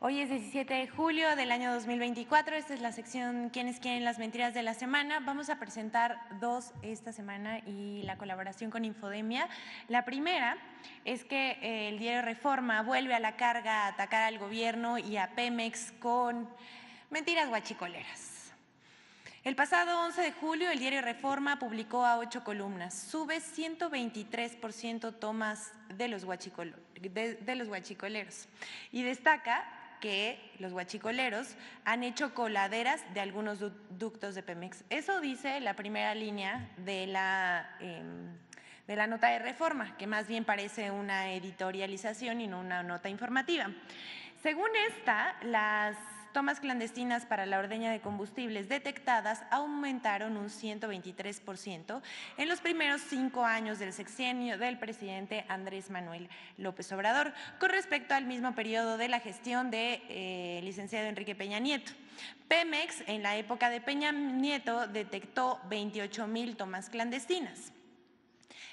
Hoy es 17 de julio del año 2024, esta es la sección ¿Quiénes quieren las mentiras de la semana? Vamos a presentar dos esta semana y la colaboración con Infodemia. La primera es que el diario Reforma vuelve a la carga a atacar al gobierno y a Pemex con mentiras guachicoleras. El pasado 11 de julio, el diario Reforma publicó a 8 columnas. Sube 123% tomas de los guachicoleros y destaca que los guachicoleros han hecho coladeras de algunos ductos de Pemex. Eso dice la primera línea de la nota de Reforma, que más bien parece una editorialización y no una nota informativa. Según esta, las tomas clandestinas para la ordeña de combustibles detectadas aumentaron un 123% en los primeros 5 años del sexenio del presidente Andrés Manuel López Obrador, con respecto al mismo periodo de la gestión de licenciado Enrique Peña Nieto. Pemex, en la época de Peña Nieto, detectó 28,000 tomas clandestinas.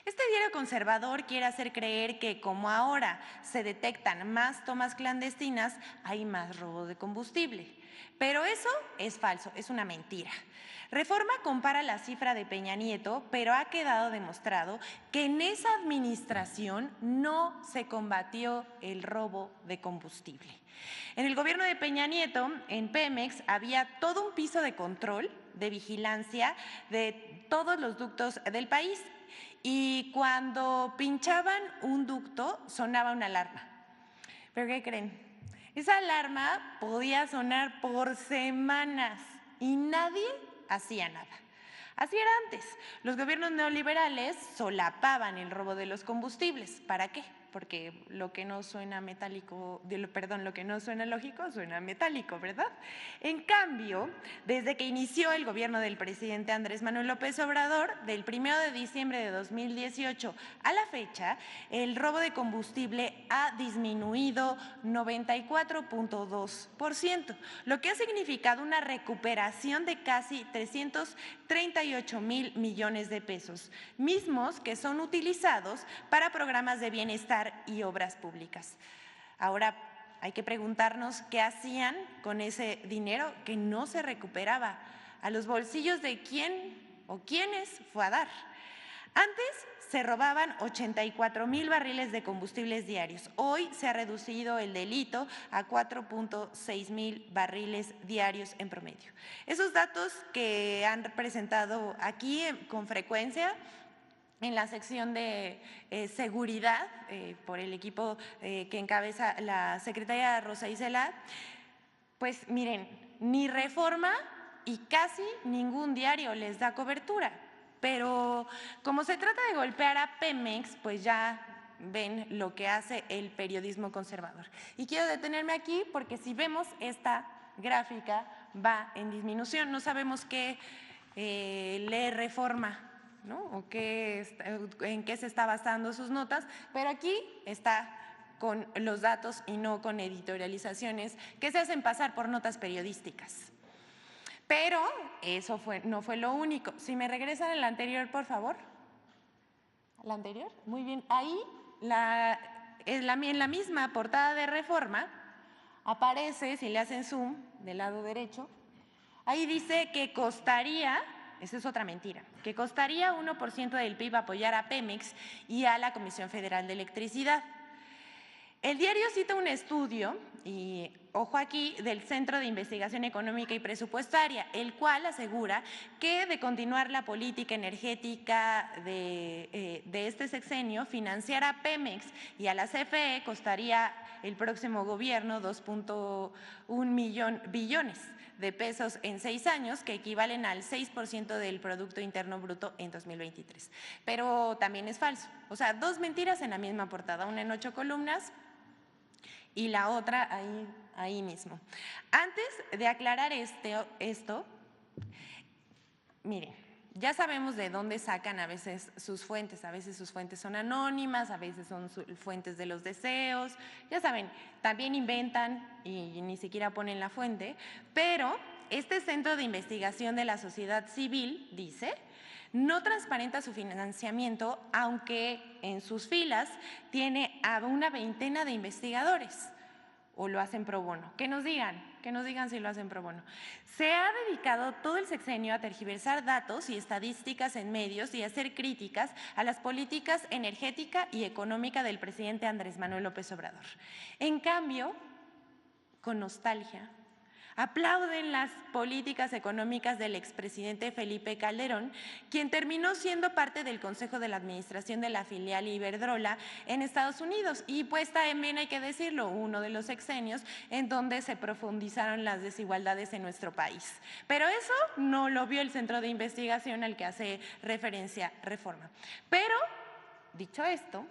Este diario conservador quiere hacer creer que como ahora se detectan más tomas clandestinas, hay más robo de combustible. Pero eso es falso, es una mentira. Reforma compara la cifra de Peña Nieto, pero ha quedado demostrado que en esa administración no se combatió el robo de combustible. En el gobierno de Peña Nieto, en Pemex, había todo un piso de control, de vigilancia de todos los ductos del país. Y cuando pinchaban un ducto, sonaba una alarma. ¿Pero qué creen? Esa alarma podía sonar por semanas y nadie hacía nada. Así era antes. Los gobiernos neoliberales solapaban el robo de los combustibles. ¿Para qué? Porque lo que no suena metálico, lo que no suena lógico, suena metálico, ¿verdad? En cambio, desde que inició el gobierno del presidente Andrés Manuel López Obrador, del 1 de diciembre de 2018 a la fecha, el robo de combustible ha disminuido 94,2%, lo que ha significado una recuperación de casi 338,000 millones de pesos, mismos que son utilizados para programas de bienestar y obras públicas. Ahora hay que preguntarnos qué hacían con ese dinero que no se recuperaba, a los bolsillos de quién o quiénes fue a dar. Antes se robaban 84,000 barriles de combustibles diarios. Hoy se ha reducido el delito a 4,6 mil barriles diarios en promedio. Esos datos que han presentado aquí con frecuencia en la sección de seguridad por el equipo que encabeza la secretaria Rosa Isela, pues miren, ni Reforma y casi ningún diario les da cobertura. Pero como se trata de golpear a Pemex, pues ya ven lo que hace el periodismo conservador. Y quiero detenerme aquí porque si vemos esta gráfica va en disminución. No sabemos qué lee Reforma, ¿no? O en qué se está basando sus notas, pero aquí está con los datos y no con editorializaciones que se hacen pasar por notas periodísticas. Pero eso no fue lo único. Si me regresan a la anterior, por favor. ¿La anterior? Muy bien. Ahí, en la misma portada de Reforma, aparece, si le hacen zoom del lado derecho, ahí dice que costaría, esa es otra mentira, que costaría 1% del PIB apoyar a Pemex y a la Comisión Federal de Electricidad. El diario cita un estudio, y ojo aquí, del Centro de Investigación Económica y Presupuestaria, el cual asegura que de continuar la política energética de este sexenio, financiar a Pemex y a la CFE costaría el próximo gobierno 2,1 billones de pesos en 6 años, que equivalen al 6% del Producto Interno Bruto en 2023. Pero también es falso. O sea, dos mentiras en la misma portada, una en 8 columnas y la otra ahí mismo. Antes de aclarar esto, miren, ya sabemos de dónde sacan a veces sus fuentes son anónimas, a veces son fuentes de los deseos, ya saben, también inventan y ni siquiera ponen la fuente, pero este Centro de Investigación de la Sociedad Civil dice: no transparenta su financiamiento, aunque en sus filas tiene a una veintena de investigadores. o lo hacen pro bono. Que nos digan si lo hacen pro bono. Se ha dedicado todo el sexenio a tergiversar datos y estadísticas en medios y a hacer críticas a las políticas energética y económica del presidente Andrés Manuel López Obrador. En cambio, con nostalgia, aplauden las políticas económicas del expresidente Felipe Calderón, quien terminó siendo parte del Consejo de la Administración de la filial Iberdrola en Estados Unidos. Y pues también hay que decirlo, uno de los sexenios en donde se profundizaron las desigualdades en nuestro país. Pero eso no lo vio el centro de investigación al que hace referencia Reforma. Pero, dicho esto,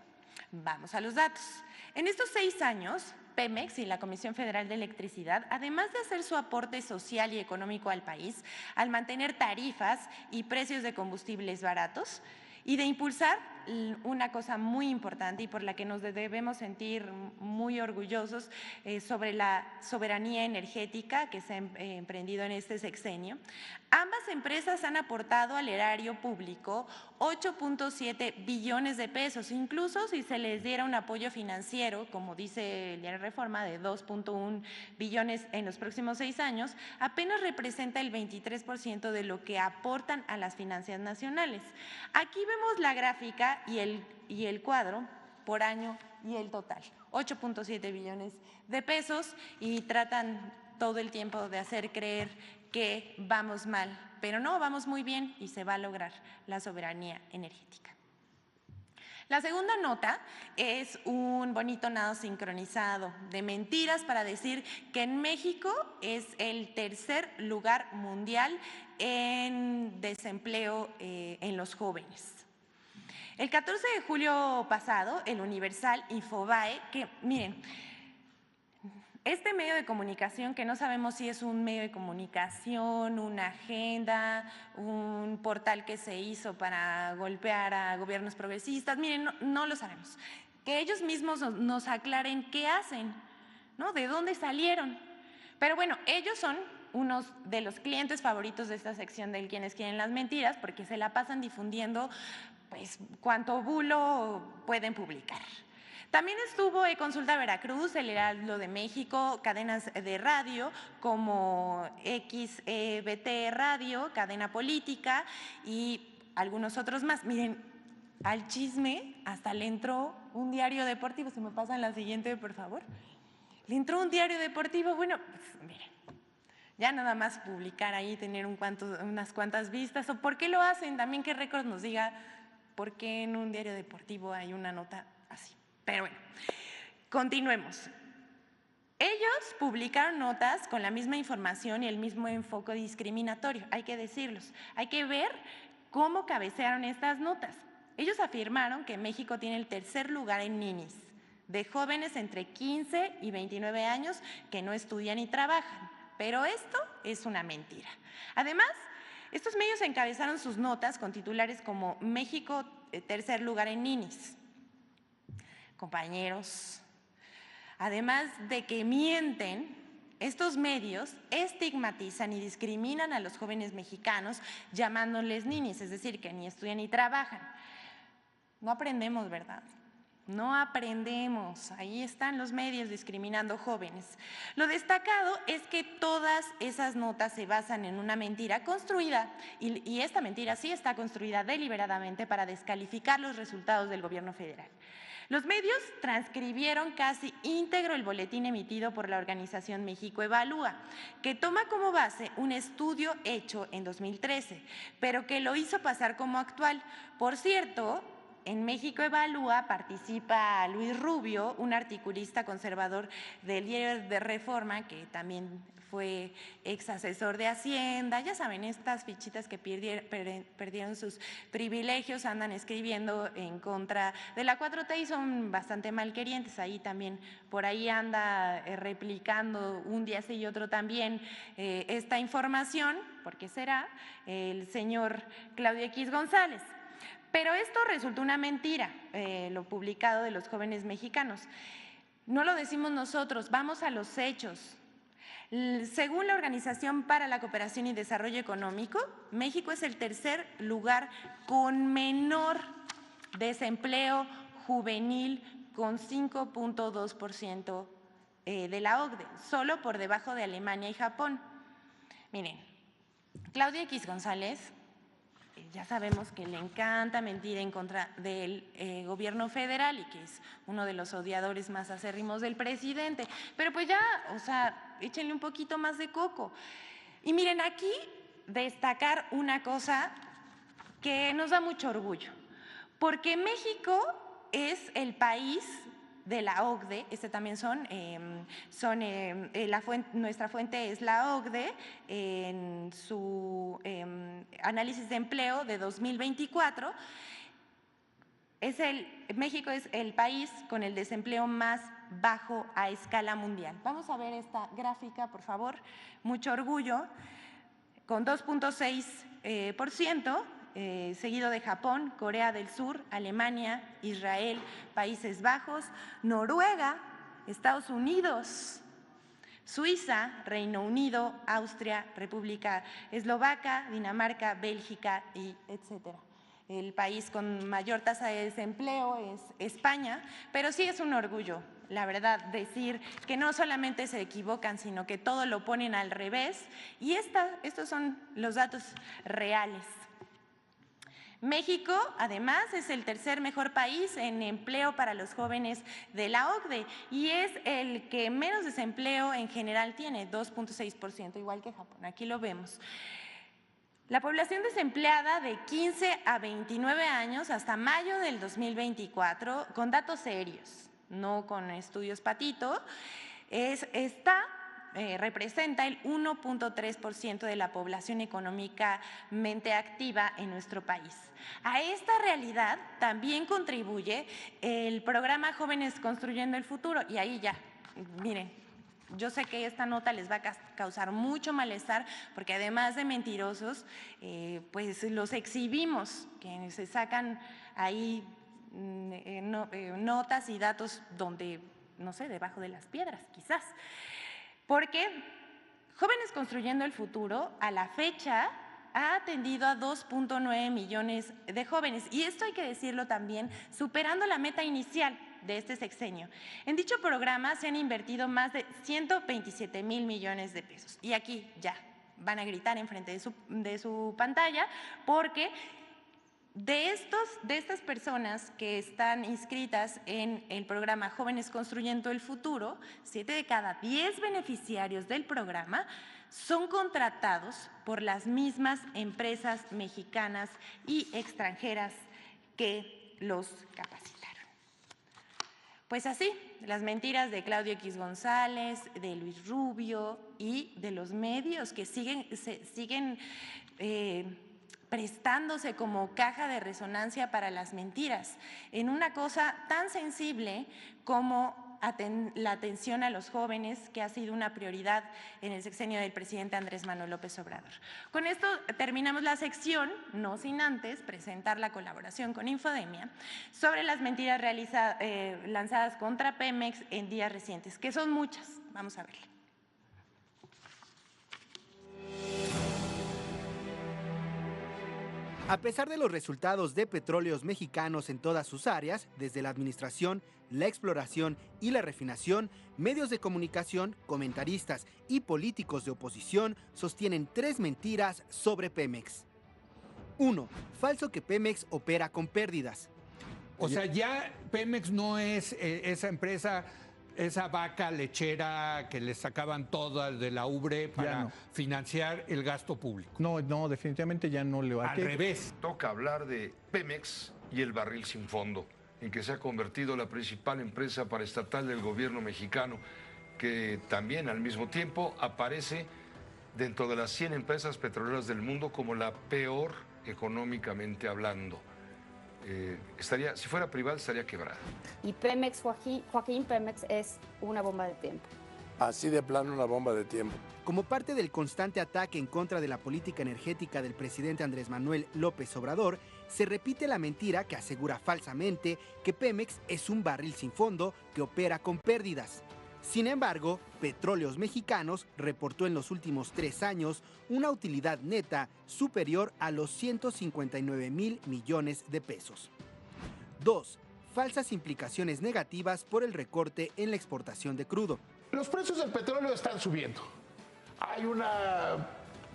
vamos a los datos. En estos 6 años, Pemex y la Comisión Federal de Electricidad, además de hacer su aporte social y económico al país, al mantener tarifas y precios de combustibles baratos y de impulsar una cosa muy importante y por la que nos debemos sentir muy orgullosos sobre la soberanía energética que se ha emprendido en este sexenio. Ambas empresas han aportado al erario público 8.7 billones de pesos, incluso si se les diera un apoyo financiero, como dice el diario Reforma, de 2.1 billones en los próximos 6 años, apenas representa el 23% de lo que aportan a las finanzas nacionales. Aquí vemos la gráfica y el cuadro por año y el total, 8.7 billones de pesos, y tratan todo el tiempo de hacer creer que vamos mal, pero no, vamos muy bien y se va a lograr la soberanía energética. La segunda nota es un bonito nado sincronizado de mentiras para decir que en México es el tercer lugar mundial en desempleo en los jóvenes. El 14 de julio pasado, el Universal, Infobae, que miren, este medio de comunicación, que no sabemos si es un medio de comunicación, una agenda, un portal que se hizo para golpear a gobiernos progresistas, miren, no lo sabemos. Que ellos mismos nos aclaren qué hacen, ¿no? ¿De dónde salieron? Pero bueno, ellos son unos de los clientes favoritos de esta sección del Quienes Quieren las Mentiras, porque se la pasan difundiendo pues cuánto bulo pueden publicar. También estuvo Consulta Veracruz, El Heraldo de México, cadenas de radio como XBT Radio, Cadena Política y algunos otros más. Miren, al chisme hasta le entró un diario deportivo. Si me pasan la siguiente, por favor. Le entró un diario deportivo. Bueno, pues miren, ya nada más publicar ahí, tener unas cuantas vistas. ¿O por qué lo hacen? También que Récord nos diga por qué en un diario deportivo hay una nota así. Pero bueno, continuemos. Ellos publicaron notas con la misma información y el mismo enfoque discriminatorio, hay que decirlos. Hay que ver cómo cabecearon estas notas. Ellos afirmaron que México tiene el tercer lugar en ninis, de jóvenes entre 15 y 29 años que no estudian y trabajan. Pero esto es una mentira. Además, estos medios encabezaron sus notas con titulares como México, tercer lugar en ninis. Compañeros, además de que mienten, estos medios estigmatizan y discriminan a los jóvenes mexicanos llamándoles ninis, es decir, que ni estudian ni trabajan. No aprendemos, ¿verdad? No aprendemos, ahí están los medios discriminando jóvenes. Lo destacado es que todas esas notas se basan en una mentira construida, y esta mentira sí está construida deliberadamente para descalificar los resultados del gobierno federal. Los medios transcribieron casi íntegro el boletín emitido por la organización México Evalúa, que toma como base un estudio hecho en 2013, pero que lo hizo pasar como actual. Por cierto, en México Evalúa participa Luis Rubio, un articulista conservador del diario de Reforma, que también fue ex asesor de Hacienda. Ya saben, estas fichitas que perdieron sus privilegios, andan escribiendo en contra de la 4T y son bastante malquerientes. Ahí también, por ahí anda replicando un día sí y otro también esta información, porque será el señor Claudio X González. Pero esto resultó una mentira, lo publicado de los jóvenes mexicanos. No lo decimos nosotros, vamos a los hechos. Según la Organización para la Cooperación y Desarrollo Económico, México es el tercer lugar con menor desempleo juvenil, con 5.2% de la OCDE, solo por debajo de Alemania y Japón. Miren, Claudia X González, ya sabemos que le encanta mentir en contra del gobierno federal y que es uno de los odiadores más acérrimos del presidente, pero pues ya, o sea, échenle un poquito más de coco. Y miren, aquí destacar una cosa que nos da mucho orgullo, porque México es el país de la OCDE, también nuestra fuente es la OCDE, en su análisis de empleo de 2024, México es el país con el desempleo más bajo a escala mundial. Vamos a ver esta gráfica, por favor, mucho orgullo, con 2.6%, seguido de Japón, Corea del Sur, Alemania, Israel, Países Bajos, Noruega, Estados Unidos, Suiza, Reino Unido, Austria, República Eslovaca, Dinamarca, Bélgica y etcétera. El país con mayor tasa de desempleo es España, pero sí es un orgullo, la verdad, decir que no solamente se equivocan, sino que todo lo ponen al revés. Y estos son los datos reales. México, además, es el tercer mejor país en empleo para los jóvenes de la OCDE y es el que menos desempleo en general tiene, 2.6%, igual que Japón. Aquí lo vemos. La población desempleada de 15 a 29 años hasta mayo del 2024, con datos serios, no con estudios patito, representa el 1.3% de la población económicamente activa en nuestro país. A esta realidad también contribuye el programa Jóvenes Construyendo el Futuro, y ahí ya, miren, yo sé que esta nota les va a causar mucho malestar porque además de mentirosos, pues los exhibimos, que se sacan ahí notas y datos donde, no sé, debajo de las piedras quizás. Porque Jóvenes Construyendo el Futuro, a la fecha, ha atendido a 2.9 millones de jóvenes. Y esto hay que decirlo también, superando la meta inicial de este sexenio. En dicho programa se han invertido más de 127,000 millones de pesos. Y aquí ya van a gritar enfrente de su pantalla porque de estas personas que están inscritas en el programa Jóvenes Construyendo el Futuro, 7 de cada 10 beneficiarios del programa son contratados por las mismas empresas mexicanas y extranjeras que los capacitaron. Pues así, las mentiras de Claudio X González, de Luis Rubio y de los medios que siguen prestándose como caja de resonancia para las mentiras, en una cosa tan sensible como la atención a los jóvenes, que ha sido una prioridad en el sexenio del presidente Andrés Manuel López Obrador. Con esto terminamos la sección, no sin antes presentar la colaboración con Infodemia sobre las mentiras lanzadas contra Pemex en días recientes, que son muchas. Vamos a verla. A pesar de los resultados de Petróleos Mexicanos en todas sus áreas, desde la administración, la exploración y la refinación, medios de comunicación, comentaristas y políticos de oposición sostienen 3 mentiras sobre Pemex. 1. Falso que Pemex opera con pérdidas. O sea, ya Pemex no es esa empresa, esa vaca lechera que le sacaban todas de la ubre para financiar el gasto público. No, definitivamente ya no le va. Al revés. Toca hablar de Pemex y el barril sin fondo, en que se ha convertido la principal empresa paraestatal del gobierno mexicano, que también al mismo tiempo aparece dentro de las 100 empresas petroleras del mundo como la peor económicamente hablando. Si fuera privada, estaría quebrada. Y Pemex, Joaquín Pemex, es una bomba de tiempo. Así de plano, una bomba de tiempo. Como parte del constante ataque en contra de la política energética del presidente Andrés Manuel López Obrador, se repite la mentira que asegura falsamente que Pemex es un barril sin fondo que opera con pérdidas. Sin embargo, Petróleos Mexicanos reportó en los últimos 3 años una utilidad neta superior a los 159,000 millones de pesos. 2. Falsas implicaciones negativas por el recorte en la exportación de crudo. Los precios del petróleo están subiendo. Hay una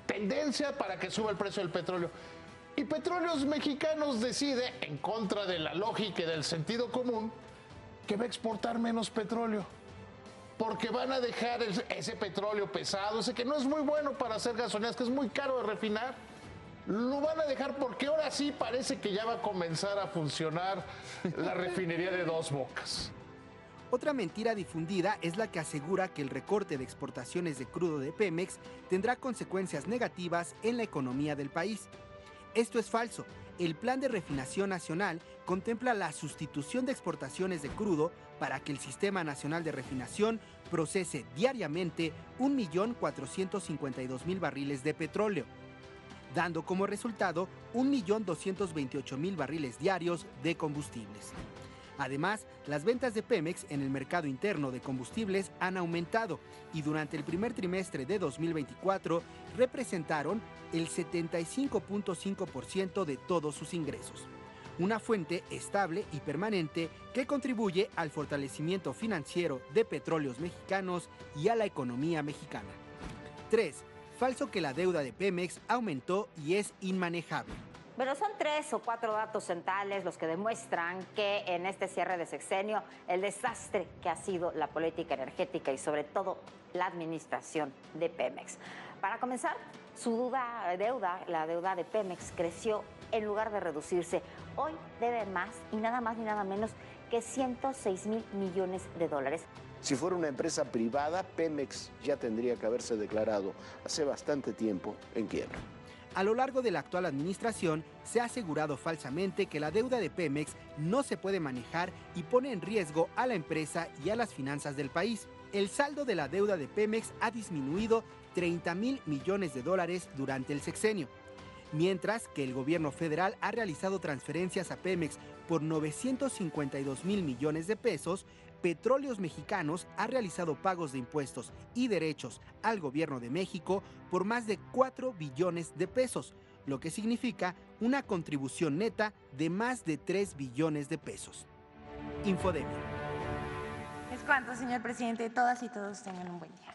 tendencia para que suba el precio del petróleo. Y Petróleos Mexicanos decide, en contra de la lógica y del sentido común, que va a exportar menos petróleo. Porque van a dejar ese petróleo pesado, ese que no es muy bueno para hacer gasolineras, que es muy caro de refinar. Lo van a dejar porque ahora sí parece que ya va a comenzar a funcionar la refinería de Dos Bocas. Otra mentira difundida es la que asegura que el recorte de exportaciones de crudo de Pemex tendrá consecuencias negativas en la economía del país. Esto es falso. El Plan de Refinación Nacional contempla la sustitución de exportaciones de crudo para que el Sistema Nacional de Refinación procese diariamente 1.452.000 barriles de petróleo, dando como resultado 1.228.000 barriles diarios de combustibles. Además, las ventas de Pemex en el mercado interno de combustibles han aumentado y durante el primer trimestre de 2024 representaron el 75.5% de todos sus ingresos. Una fuente estable y permanente que contribuye al fortalecimiento financiero de Petróleos Mexicanos y a la economía mexicana. 3. Falso que la deuda de Pemex aumentó y es inmanejable. Pero son 3 o 4 datos centrales los que demuestran que en este cierre de sexenio el desastre que ha sido la política energética y sobre todo la administración de Pemex. Para comenzar, la deuda de Pemex creció en lugar de reducirse. Hoy debe más y nada menos que 106,000 millones de dólares. Si fuera una empresa privada, Pemex ya tendría que haberse declarado hace bastante tiempo en quiebra. A lo largo de la actual administración, se ha asegurado falsamente que la deuda de Pemex no se puede manejar y pone en riesgo a la empresa y a las finanzas del país. El saldo de la deuda de Pemex ha disminuido 30,000 millones de dólares durante el sexenio, mientras que el gobierno federal ha realizado transferencias a Pemex por 952,000 millones de pesos. Petróleos Mexicanos ha realizado pagos de impuestos y derechos al gobierno de México por más de 4 billones de pesos, lo que significa una contribución neta de más de 3 billones de pesos. Infodemia. Es cuanto, señor presidente. Todas y todos tengan un buen día.